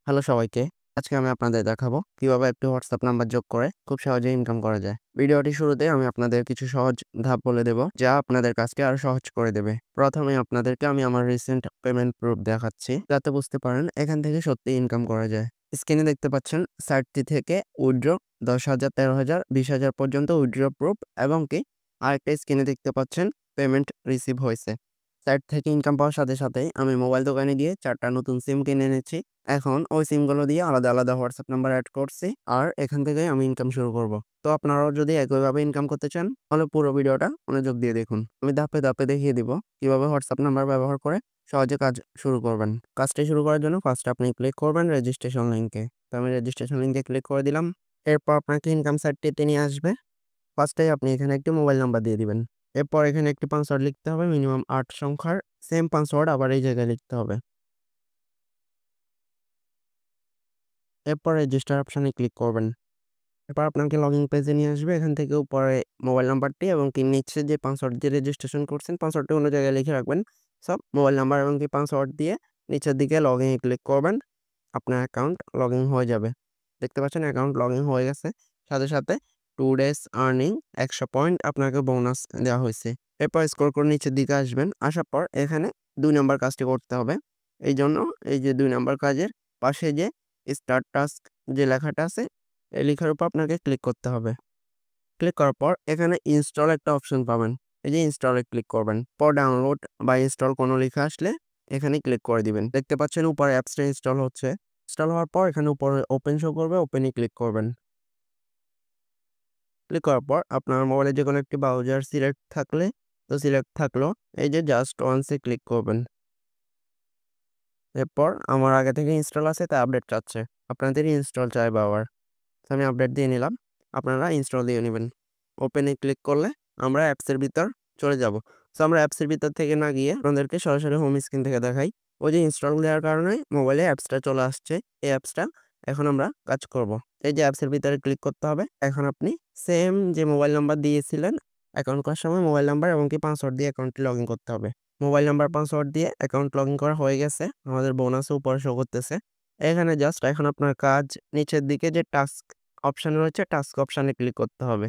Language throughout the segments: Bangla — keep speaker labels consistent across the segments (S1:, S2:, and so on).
S1: হ্যালো সবাইকে। আজকে আমি আপনাদের দেখাবো কিভাবে একটি WhatsApp নাম্বার যোগ করে খুব সহজেই ইনকাম করা যায়। ভিডিওটি শুরুতে আমি আপনাদের কিছু সহজ ধাপ বলে দেব, যা আপনাদের কাজকে আরো সহজ করে দেবে। প্রথমে আপনাদেরকে আমি আমার রিসেন্ট পেমেন্ট প্রুফ দেখাচ্ছি, যাতে বুঝতে পারেন এখান থেকে সত্যিই ইনকাম করা যায়। স্ক্রিনে দেখতে পাচ্ছেন সাইটটি থেকে উইথড্র 10,000, 13,000, 20,000 পর্যন্ত উইথড্র প্রুফ, এবং কি আরেকটা স্ক্রিনে দেখতে পাচ্ছেন পেমেন্ট রিসিভ হয়েছে। সাইট থেকে ইনকাম পাওয়ার সাথে সাথেই আমি মোবাইল দোকানে গিয়ে 4টা নতুন সিম কিনে এনেছি। এখন ওই সিমগুলো দিয়ে আলাদা আলাদা হোয়াটসঅ্যাপ নাম্বার অ্যাড করছি, আর এখান থেকেই আমি ইনকাম শুরু করব। তো আপনারাও যদি একইভাবে ইনকাম করতে চান, তাহলে পুরো ভিডিওটা মনোযোগ দিয়ে দেখুন। আমি ধাপে ধাপে দেখিয়ে দিব কিভাবে হোয়াটসঅ্যাপ নাম্বার ব্যবহার করে সহজে কাজ শুরু করবেন। কাজটি শুরু করার জন্য ফার্স্ট আপনি ক্লিক করবেন রেজিস্ট্রেশন লিঙ্কে। তো আমি রেজিস্ট্রেশন লিঙ্কে ক্লিক করে দিলাম। এরপর আপনাকে ইনকাম সাইটটিতে নিয়ে আসবে। ফার্স্টেই আপনি এখানে একটি মোবাইল নাম্বার দিয়ে দিবেন। এরপর এখানে একটি পাসওয়ার্ড লিখতে হবে, মিনিমাম 8 সংখ্যার। সেম পাসওয়ার্ড আবার এই জায়গায় লিখতে হবে। এরপর রেজিস্টার অপশনে ক্লিক করবেন। এরপর আপনাকে লগইন পেজে নিয়ে আসবে। এখান থেকে উপরে মোবাইল নাম্বারটি এবং কি নিচে যে পাসওয়ার্ড দিয়ে রেজিস্ট্রেশন করছেন, পাসওয়ার্ডটি অন্য জায়গায় লিখে রাখবেন। সব মোবাইল নাম্বার এবং কি পাসওয়ার্ড দিয়ে নিচের দিকে লগইনে ক্লিক করবেন। আপনার অ্যাকাউন্ট লগইন হয়ে যাবে। দেখতে পাচ্ছেন অ্যাকাউন্ট লগইন হয়ে গেছে। সাথে সাথে 2 ডেজ আর্নিং 100 পয়েন্ট আপনাকে বোনাস দেওয়া হয়েছে। এরপর স্ক্রল করে নিচের দিকে আসবেন। আসার পর এখানে 2 নম্বর কাজটি করতে হবে। এইজন্য এই যে 2 নম্বর কাজের পাশে যে স্টার্ট টাস্ক যে লেখাটা আছে, এই লেখার উপর আপনাকে ক্লিক করতে হবে। ক্লিক করার পর এখানে ইনস্টল একটা অপশন পাবেন। এই যে ইনস্টলে ক্লিক করবেন। পর ডাউনলোড বা ইনস্টল কোনো লেখা আসলে এখানে ক্লিক করে দিবেন। দেখতে পাচ্ছেন উপরে অ্যাপসটা ইনস্টল হচ্ছে। ইনস্টল হওয়ার পর এখানে উপরে ওপেন শো করবে, ওপেনে ক্লিক করবেন। ক্লিক করার পর আপনার মোবাইলে যেকোনো একটি ব্রাউজার সিলেক্ট থাকলে তো সিলেক্ট থাকলো। এই যে জাস্ট ওয়ান্সে ক্লিক করবেন। এরপর আমার আগে থেকে ইনস্টল আছে তাই আপডেট চাচ্ছে। আপনাদের ইনস্টল চাইবে আবার। তো আমি আপডেট দিয়ে নিলাম। আপনারা ইনস্টল দিয়ে নেবেন। ওপেনে ক্লিক করলে আমরা অ্যাপসের ভিতর চলে যাব। সো আমরা অ্যাপসের ভিতর থেকে না গিয়ে আপনাদেরকে সরাসরি হোম স্ক্রিন থেকে দেখাই। ওই যে ইনস্টল দেওয়ার কারণে মোবাইলে অ্যাপসটা চলে আসছে। এই অ্যাপসটা এখন আমরা কাজ করব। এই যে অ্যাপসের ভিতরে ক্লিক করতে হবে। এখন আপনি সেম যে মোবাইল নাম্বার দিয়েছিলেন অ্যাকাউন্ট করার সময়, মোবাইল নাম্বার এবং কি পাসওয়ার্ড দিয়ে অ্যাকাউন্টটি লগইন করতে হবে। মোবাইল নাম্বার পাসওয়ার্ড দিয়ে অ্যাকাউন্ট লগইন করা হয়ে গেছে। আমাদের বোনাসও উপরে শো করতেছে। এখানে জাস্ট এখন আপনার কাজ নিচের দিকে যে টাস্ক অপশন রয়েছে, টাস্ক অপশনে ক্লিক করতে হবে।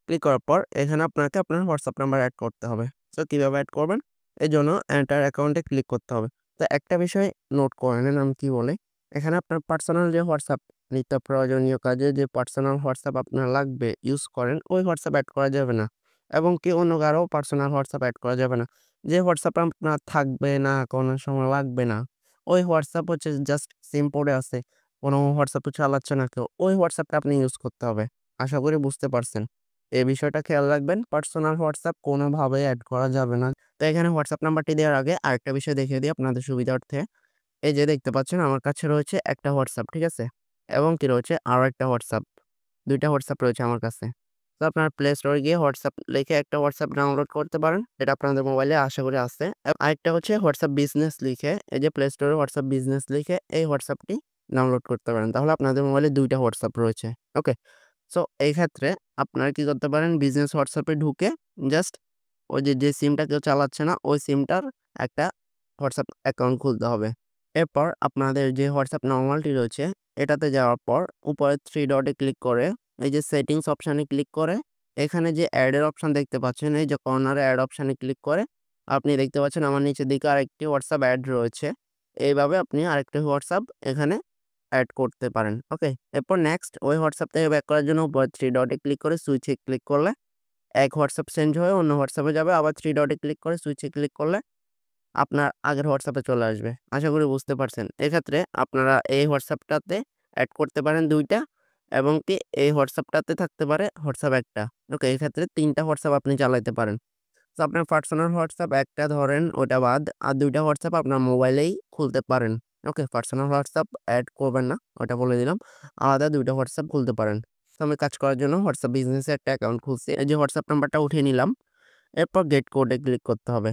S1: ক্লিক করার পর এখানে আপনাকে আপনার হোয়াটসঅ্যাপ নাম্বার অ্যাড করতে হবে। সো কিভাবে অ্যাড করবেন? এজন্য এন্টার অ্যাকাউন্টে ক্লিক করতে হবে। তো একটা বিষয় নোট করে নেন আমি কি বলি। এখানে আপনার পার্সোনাল যে হোয়াটসঅ্যাপ, নিত্য প্রয়োজনীয় কাজে যে পার্সোনাল হোয়াটসঅ্যাপ আপনার লাগবে, ইউজ করেন, ওই হোয়াটসঅ্যাপ অ্যাড করা যাবে না। এবং কি অন্য কারো পার্সোনাল হোয়াটসঅ্যাপ অ্যাড করা যাবে না। যে হোয়াটসঅ্যাপ আপনার থাকবে না, কোনো সময় লাগবে না, ওই হোয়াটসঅ্যাপ হচ্ছে জাস্ট সিম পড়ে আছে, কোনো হোয়াটসঅ্যাপ চালাচ্ছে না কেউ, ওই হোয়াটসঅ্যাপটা আপনি ইউজ করতে হবে। আশা করি বুঝতে পারছেন। এই বিষয়টা খেয়াল রাখবেন, পার্সোনাল হোয়াটসঅ্যাপ কোনোভাবেই এড করা যাবে না। তো এখানে হোয়াটসঅ্যাপ নাম্বারটি দেওয়ার আগে আরেকটা বিষয় দেখিয়ে দিই আপনাদের সুবিধার্থে। এই যে দেখতে পাচ্ছেন আমার কাছে রয়েছে একটা হোয়াটসঅ্যাপ, ঠিক আছে? এবং কি রয়েছে আরো একটা হোয়াটসঅ্যাপ। ২ টা হোয়াটসঅ্যাপ রয়েছে আমার কাছে। তো আপনার প্লে স্টোরে গিয়ে হোয়াটসঅ্যাপ লিখে একটা হোয়াটসঅ্যাপ ডাউনলোড করতে পারেন। এটা আপনাদের মোবাইলে আশা করি আছে। আরেকটা হচ্ছে হোয়াটসঅ্যাপ বিজনেস লিখে, এই যে প্লে স্টোরে হোয়াটসঅ্যাপ বিজনেস লিখে এই হোয়াটসঅ্যাপটি ডাউনলোড করতে পারেন। তাহলে আপনাদের মোবাইলে ২ টা হোয়াটসঅ্যাপ রয়েছে। ওকে? সো এই ক্ষেত্রে আপনারা কি করতে পারেন, বিজনেস হোয়াটসঅ্যাপে ঢুকে জাস্ট ওই যে সিমটা কেউ চালাচ্ছে না, ওই সিমটার একটা হোয়াটসঅ্যাপ অ্যাকাউন্ট খুলতে হবে। এরপর আপনাদের যে হোয়াটসঅ্যাপ নরমালটি রয়েছে এটাতে যাওয়ার পর উপরে 3 ডটে ক্লিক করে এই যে সেটিংস অপশানে ক্লিক করে এখানে যে অ্যাডের অপশান দেখতে পাচ্ছেন, এই যে কর্নারে অ্যাড অপশানে ক্লিক করে আপনি দেখতে পাচ্ছেন আমার নিচের দিকে আরেকটি হোয়াটসঅ্যাপ অ্যাড রয়েছে। এইভাবে আপনি আরেকটি হোয়াটসঅ্যাপ এখানে অ্যাড করতে পারেন। ওকে? এরপর নেক্সট ওই হোয়াটসঅ্যাপ থেকে ব্যাক করার জন্য উপরে 3 ডটে ক্লিক করে সুইচে ক্লিক করলে এক হোয়াটসঅ্যাপ চেঞ্জ হয়ে অন্য হোয়াটসঅ্যাপে যাবে। আবার 3 ডটে ক্লিক করে সুইচে ক্লিক করলে আপনার আগের হোয়াটসঅ্যাপে চলে আসবে। আশা করি বুঝতে পারছেন। এক্ষেত্রে আপনারা এই হোয়াটসঅ্যাপটাতে এড করতে পারেন ২ টা, এবং কি এই হোয়াটসঅ্যাপটাতে থাকতে পারে হোয়াটসঅ্যাপ একটা। ওকে? এক্ষেত্রে ৩ টা হোয়াটসঅ্যাপ আপনি চালাইতে পারেন। তো আপনার পার্সোনাল হোয়াটসঅ্যাপ একটা ধরেন ওটা বাদ, আর ২ টা হোয়াটসঅ্যাপ আপনার মোবাইলেই খুলতে পারেন। ওকে? পার্সোনাল হোয়াটসঅ্যাপ এড করবেন না, ওটা বলে দিলাম। আলাদা ২ টা হোয়াটসঅ্যাপ খুলতে পারেন। তো আমি কাজ করার জন্য হোয়াটসঅ্যাপ বিজনেসে একটা অ্যাকাউন্ট খুলছি। এই যে হোয়াটসঅ্যাপ নাম্বারটা উঠিয়ে নিলাম। এরপর গেট কোডে ক্লিক করতে হবে।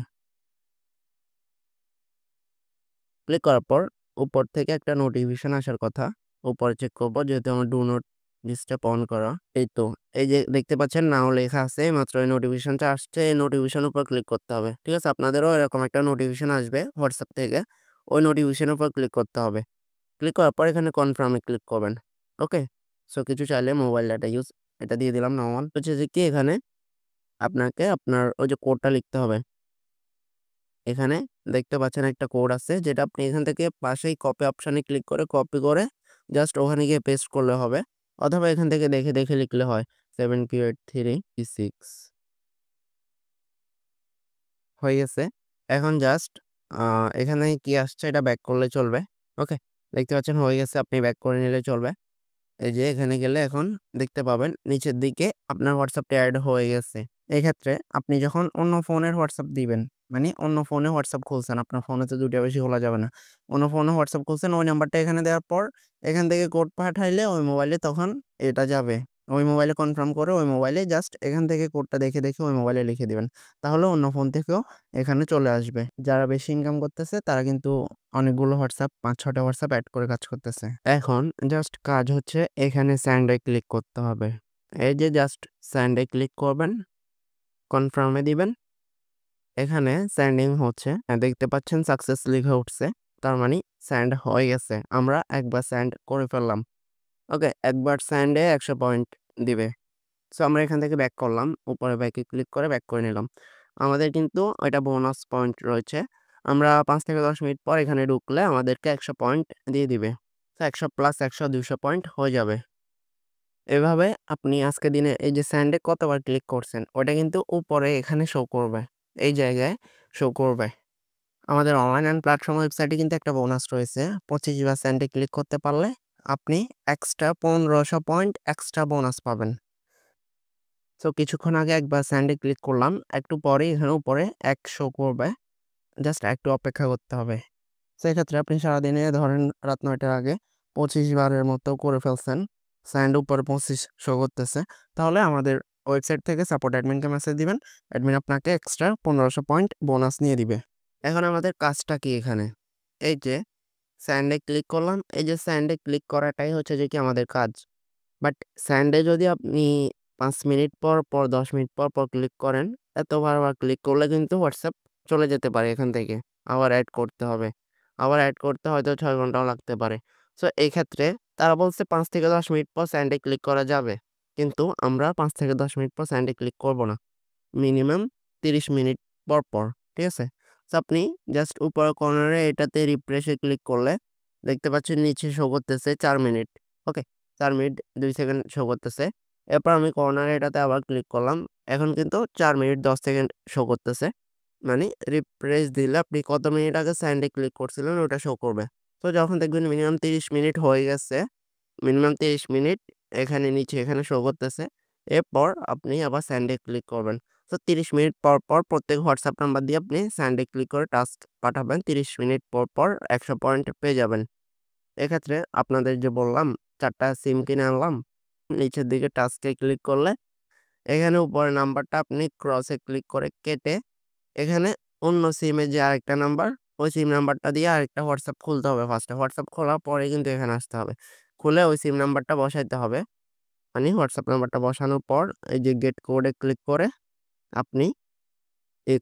S1: ক্লিক করার পর উপর থেকে একটা নোটিফিকেশন আসার কথা। উপরে চেক করব, যেহেতু আমার ডু নট ডিস্টার্ব অন করা। এই তো, এই যে দেখতে পাচ্ছেন নাও লেখা আছে, মাত্র এই নোটিফিকেশনটা আসছে। এই নোটিফিকেশনের উপর ক্লিক করতে হবে। ঠিক আছে? আপনাদেরও এরকম একটা নোটিফিকেশন আসবে হোয়াটসঅ্যাপ থেকে। ওই নোটিফিকেশনের উপর ক্লিক করতে হবে। ক্লিক করার পর এখানে কনফার্মে ক্লিক করবেন। ওকে? সো কিছু চাইলে মোবাইল ডাটা ইউজ এটা দিয়ে দিলাম নরমাল। হচ্ছে যে কি এখানে আপনাকে আপনার ওই যে কোডটা লিখতে হবে। এখানে দেখতে পাচ্ছেন একটা কোড আছে যেটা আপনি এখান থেকে পাশেই কপি অপশানে ক্লিক করে কপি করে জাস্ট ওখানে গিয়ে পেস্ট করলে হবে। অথবা এখান থেকে দেখে লিখলে হয় 728336 হয়ে গেছে। এখন জাস্ট এখানে কি আসছে এটা ব্যাক করলে চলবে। ওকে? দেখতে পাচ্ছেন হয়ে গেছে আপনি ব্যাক করে নিলে চলবে। এই যে এখানে গেলে এখন দেখতে পাবেন নিচের দিকে আপনার WhatsAppটা এড হয়ে গেছে। এক্ষেত্রে আপনি যখন অন্য ফোনের WhatsApp দিবেন, মানে অন্য ফোনে WhatsApp খুলছেন, আপনার ফোনে তো ২ টা বেশি খোলা যাবে না। অন্য ফোনে WhatsApp খুলছেন, ওই নাম্বারটা এখানে দেওয়ার পর এখান থেকে কোড পাঠাইলে ওই মোবাইলে তখন এটা যাবে। ওই মোবাইলে কনফার্ম করে ওই মোবাইলে জাস্ট এখান থেকে কোডটা দেখে ওই মোবাইলে লিখে দিবেন। তাহলে অন্য ফোন থেকেও এখানে চলে আসবে। যারা বেশি ইনকাম করতেছে তারা কিন্তু অনেকগুলো WhatsApp ৫-৬ টা WhatsApp এড করে কাজ করতেছে। এখন জাস্ট কাজ হচ্ছে এখানে সেন্ড এ ক্লিক করতে হবে। এই যে জাস্ট সেন্ড এ ক্লিক করবেন, কনফার্ম এ দিবেন। এখানে সেন্ডিং হচ্ছে। দেখতে পাচ্ছেন সাকসেস লিখে উঠছে। তার মানে সেন্ড হয়ে গেছে। আমরা একবার সেন্ড করে ফেললাম। ওকে? একবার সেন্ডে ১০০ পয়েন্ট দিবে। সো আমরা এখান থেকে ব্যাক করলাম। উপরে ব্যাকে ক্লিক করে ব্যাক করে নিলাম। আমাদের কিন্তু ওইটা বোনাস পয়েন্ট রয়েছে। আমরা ৫ থেকে ১০ মিনিট পর এখানে ঢুকলে আমাদেরকে ১০০ পয়েন্ট দিয়ে দিবে। তো ১০০ প্লাস ১০০ ২০০ পয়েন্ট হয়ে যাবে। এভাবে আপনি আজকের দিনে এই যে সেন্ডে কতবার ক্লিক করছেন ওটা কিন্তু উপরে এখানে শো করবে। এই জায়গায় শো করবে। আমাদের অনলাইন এন্ড প্ল্যাটফর্ম ওয়েবসাইটে কিন্তু একটা বোনাস রয়েছে। ২৫ বার সেন্ডে ক্লিক করতে পারলে আপনি এক্সট্রা ১৫০০ পয়েন্ট এক্সট্রা বোনাস পাবেন। সো কিছুক্ষণ আগে একবার সেন্ডে ক্লিক করলাম। একটু পরেই এখানে উপরে ১ শো করবে। জাস্ট একটু অপেক্ষা করতে হবে। সেক্ষেত্রে আপনি সারাদিনে ধরেন রাত ৯ টার আগে ২৫ বারের মতো করে ফেলছেন। সেন্ড উপরে ২৫ শো করতেছে। তাহলে আমাদের ওয়েবসাইট থেকে সাপোর্ট অ্যাডমিনকে মেসেজ দিবেন। অ্যাডমিন আপনাকে এক্সট্রা ১৫০০ পয়েন্ট বোনাস নিয়ে দিবে। এখন আমাদের কাজটা কি এখানে? এই যে সেন্ড এ ক্লিক করলাম। এই যে সেন্ড এ ক্লিক করাটাই হচ্ছে যে কি আমাদের কাজ। বাট সেন্ড এ যদি আপনি ৫ মিনিট পর ১০ মিনিট পর ক্লিক করেন, এত বারবার ক্লিক করলে কিন্তু WhatsApp চলে যেতে পারে এখান থেকে। আবার এড করতে হবে। আবার এড করতে হয়তো ৬ ঘন্টাও লাগতে পারে। সো এই ক্ষেত্রে তারা বলছে ৫ থেকে ১০ মিনিট পর সেন্ড এ ক্লিক করা যাবে। কিন্তু আমরা ৫ থেকে ১০ মিনিট পর সেন্ড এ ক্লিক করব না। মিনিমাম ৩০ মিনিট পর। ঠিক আছে? সো আপনি জাস্ট উপরের কর্নারে এটাতে রিফ্রেশ এ ক্লিক করলে দেখতে পাচ্ছেন নিচে শো করতেছে ৪ মিনিট। ওকে? ৪ মিনিট ২ সেকেন্ড শো করতেছে। এরপর আমি কর্নারে এটাতে আবার ক্লিক করলাম। এখন কিন্তু ৪ মিনিট ১০ সেকেন্ড শো করতেছে। মানে রিফ্রেশ দিলে আপনি কত মিনিট আগে সেন্ড এ ক্লিক করছিলেন ওটা শো করবে। তো যখন দেখবেন মিনিমাম ৩০ মিনিট হয়ে গেছে, মিনিমাম ৩০ মিনিট এখানে নিচে এখানে শো করতেছে। এরপর আপনি আবার সেন্ড এ ক্লিক করবেন। তো ৩০ মিনিট পর প্রত্যেক WhatsApp নাম্বার দিয়ে আপনি সেন্ড এ ক্লিক করে টাস্ক পাঠাবেন। ৩০ মিনিট পর ১০০ পয়েন্ট পেয়ে যাবেন। এক্ষেত্রে আপনাদের যে বললাম ৪ টা সিম কিনে আনলাম। নিচের দিকে টাস্কে ক্লিক করলে এখানে উপরের নাম্বারটা আপনি ক্রসে ক্লিক করে কেটে এখানে অন্য সিমে যে আরেকটা নাম্বার, ওই সিম নাম্বারটা দিয়ে আরেকটা WhatsApp খুলতে হবে ফার্স্টে। WhatsApp খোলার পরে কিন্তু এখানে আসতে হবে। খুলে ওই সিম নাম্বারটা বসাইতে হবে। মানে WhatsApp নাম্বারটা বসানোর পর এই যে গেট কোডে ক্লিক করে আপনি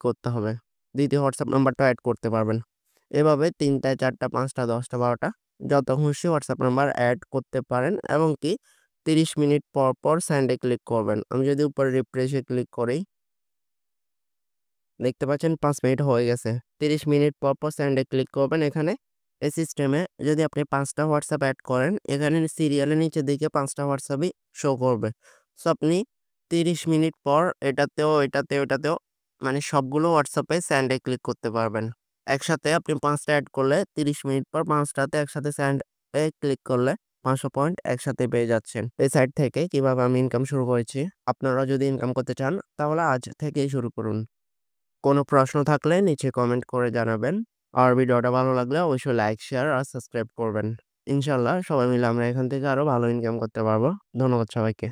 S1: করতে হবে। ২য় WhatsApp নাম্বারটা এড করতে পারবেন। এভাবে ৩ টা, ৪ টা, ৫ টা, ১০ টা, ১২ টা যত খুশি WhatsApp নাম্বার এড করতে পারেন এবং কি ৩০ মিনিট পর সেন্ড এ ক্লিক করবেন। আমি যদি উপরে রিফ্রেশ এ ক্লিক করি দেখতে পাচ্ছেন ৫ মিনিট হয়ে গেছে। ৩০ মিনিট পর সেন্ড এ ক্লিক করবেন এখানে। এই সিস্টেমে যদি আপনি ৫ টা WhatsApp এড করেন, এখানে সিরিয়ালের নিচের দিকে ৫ টা WhatsApp-ই শো করবে। সো আপনি ৩০ মিনিট পর এটাতেও মানে সবগুলো WhatsApp-এ সেন্ড এ ক্লিক করতে পারবেন। একসাথে আপনি ৫ টা এড করলে ৩০ মিনিট পর ৫ টাতে একসাথে সেন্ড এ ক্লিক করলে ৫০০ পয়েন্ট একসাথে পেয়ে যাচ্ছেন। এই সাইট থেকে কিভাবে আমি ইনকাম শুরু করেছি। আপনারাও যদি ইনকাম করতে চান তাহলে আজ থেকেই শুরু করুন। কোনো প্রশ্ন থাকলে নিচে কমেন্ট করে জানাবেন। আর ভিডিওটা ভালো লাগলে অবশ্যই লাইক, শেয়ার আর সাবস্ক্রাইব করবেন। ইনশাআল্লাহ সবাই মিলে আমরা এখান থেকে আরো ভালো ইনকাম করতে পারবো। ধন্যবাদ সবাইকে।